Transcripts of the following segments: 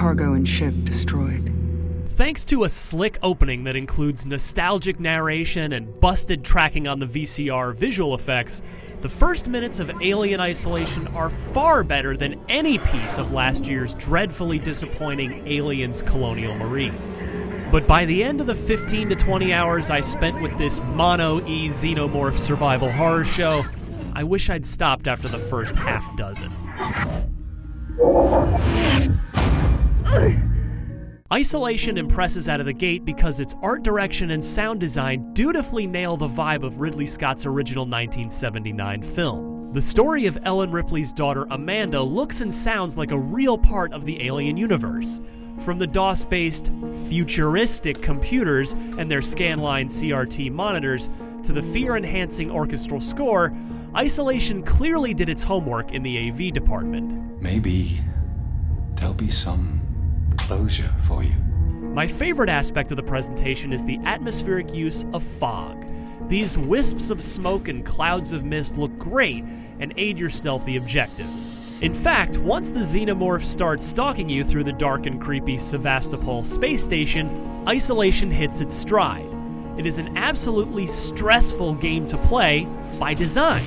cargo and ship destroyed. Thanks to a slick opening that includes nostalgic narration and busted tracking on the VCR visual effects, the first minutes of Alien Isolation are far better than any piece of last year's dreadfully disappointing Aliens Colonial Marines. But by the end of the 15 to 20 hours I spent with this mono-E xenomorph survival horror show, I wish I'd stopped after the first half dozen. Isolation impresses out of the gate because its art direction and sound design dutifully nail the vibe of Ridley Scott's original 1979 film. The story of Ellen Ripley's daughter Amanda looks and sounds like a real part of the Alien universe. From the DOS-based, futuristic computers and their scanline CRT monitors to the fear-enhancing orchestral score, Isolation clearly did its homework in the AV department. Maybe there'll be some closure for you. My favorite aspect of the presentation is the atmospheric use of fog. These wisps of smoke and clouds of mist look great and aid your stealthy objectives. In fact, once the xenomorph starts stalking you through the dark and creepy Sevastopol space station, Isolation hits its stride. It is an absolutely stressful game to play by design.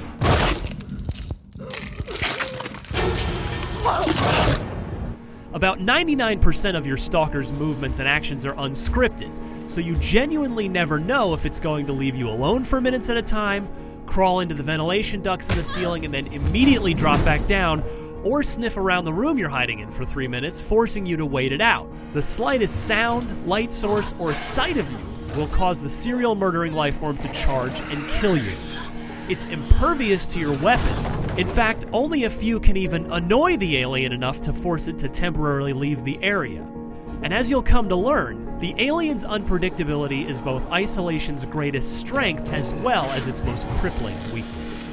About 99% of your stalker's movements and actions are unscripted, so you genuinely never know if it's going to leave you alone for minutes at a time, crawl into the ventilation ducts in the ceiling and then immediately drop back down, or sniff around the room you're hiding in for 3 minutes, forcing you to wait it out. The slightest sound, light source, or sight of you will cause the serial murdering lifeform to charge and kill you. It's impervious to your weapons. In fact, only a few can even annoy the alien enough to force it to temporarily leave the area. And as you'll come to learn, the alien's unpredictability is both Isolation's greatest strength as well as its most crippling weakness.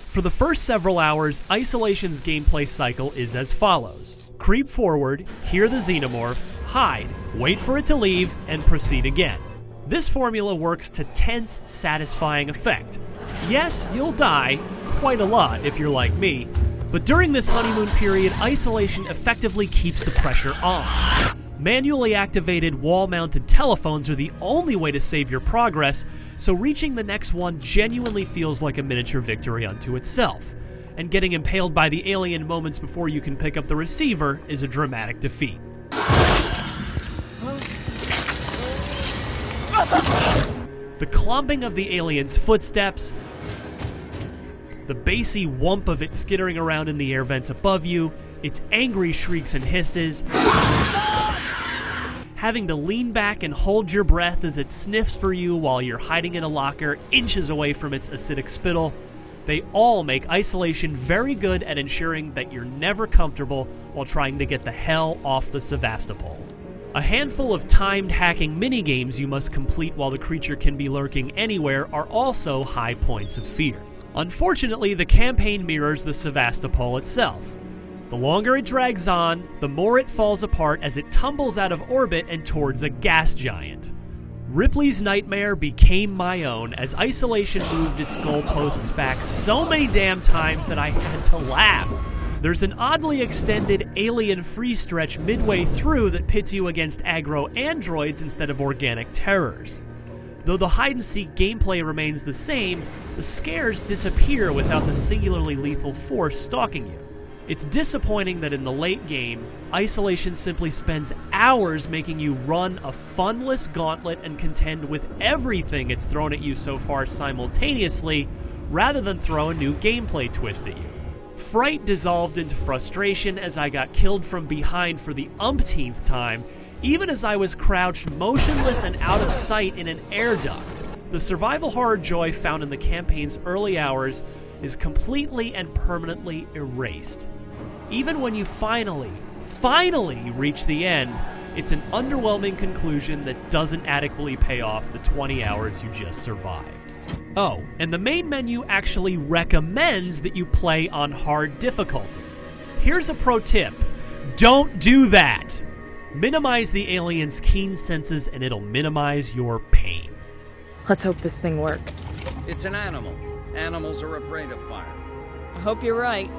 For the first several hours, Isolation's gameplay cycle is as follows. Creep forward, hear the xenomorph, hide, wait for it to leave, and proceed again. This formula works to tense, satisfying effect. Yes, you'll die, quite a lot if you're like me, but during this honeymoon period, Isolation effectively keeps the pressure on. Manually activated wall-mounted telephones are the only way to save your progress, so reaching the next one genuinely feels like a miniature victory unto itself. And getting impaled by the alien moments before you can pick up the receiver is a dramatic defeat. The clumping of the alien's footsteps, the bassy whump of it skittering around in the air vents above you, its angry shrieks and hisses, having to lean back and hold your breath as it sniffs for you while you're hiding in a locker inches away from its acidic spittle, they all make Isolation very good at ensuring that you're never comfortable while trying to get the hell off the Sevastopol. A handful of timed hacking minigames you must complete while the creature can be lurking anywhere are also high points of fear. Unfortunately, the campaign mirrors the Sevastopol itself. The longer it drags on, the more it falls apart as it tumbles out of orbit and towards a gas giant. Ripley's nightmare became my own as Isolation moved its goalposts back so many damn times that I had to laugh. There's an oddly extended alien free stretch midway through that pits you against aggro androids instead of organic terrors. Though the hide-and-seek gameplay remains the same, the scares disappear without the singularly lethal force stalking you. It's disappointing that in the late game, Isolation simply spends hours making you run a funless gauntlet and contend with everything it's thrown at you so far simultaneously, rather than throw a new gameplay twist at you. Fright dissolved into frustration as I got killed from behind for the umpteenth time, even as I was crouched motionless and out of sight in an air duct. The survival horror joy found in the campaign's early hours is completely and permanently erased. Even when you finally reach the end, it's an underwhelming conclusion that doesn't adequately pay off the 20 hours you just survived. Oh, and the main menu actually recommends that you play on hard difficulty. Here's a pro tip. Don't do that! Minimize the alien's keen senses and it'll minimize your pain. Let's hope this thing works. It's an animal. Animals are afraid of fire. I hope you're right.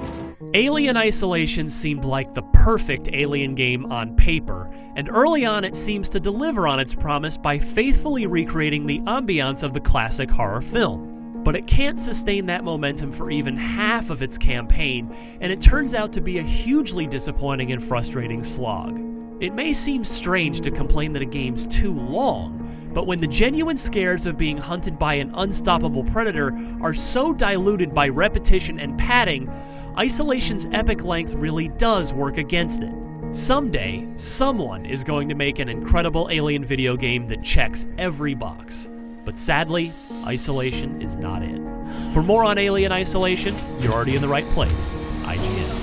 Alien Isolation seemed like the perfect Alien game on paper, and early on it seems to deliver on its promise by faithfully recreating the ambiance of the classic horror film. But it can't sustain that momentum for even half of its campaign, and it turns out to be a hugely disappointing and frustrating slog. It may seem strange to complain that a game's too long, but when the genuine scares of being hunted by an unstoppable predator are so diluted by repetition and padding, Isolation's epic length really does work against it. Someday, someone is going to make an incredible Alien video game that checks every box. But sadly, Isolation is not it. For more on Alien Isolation, you're already in the right place. IGN.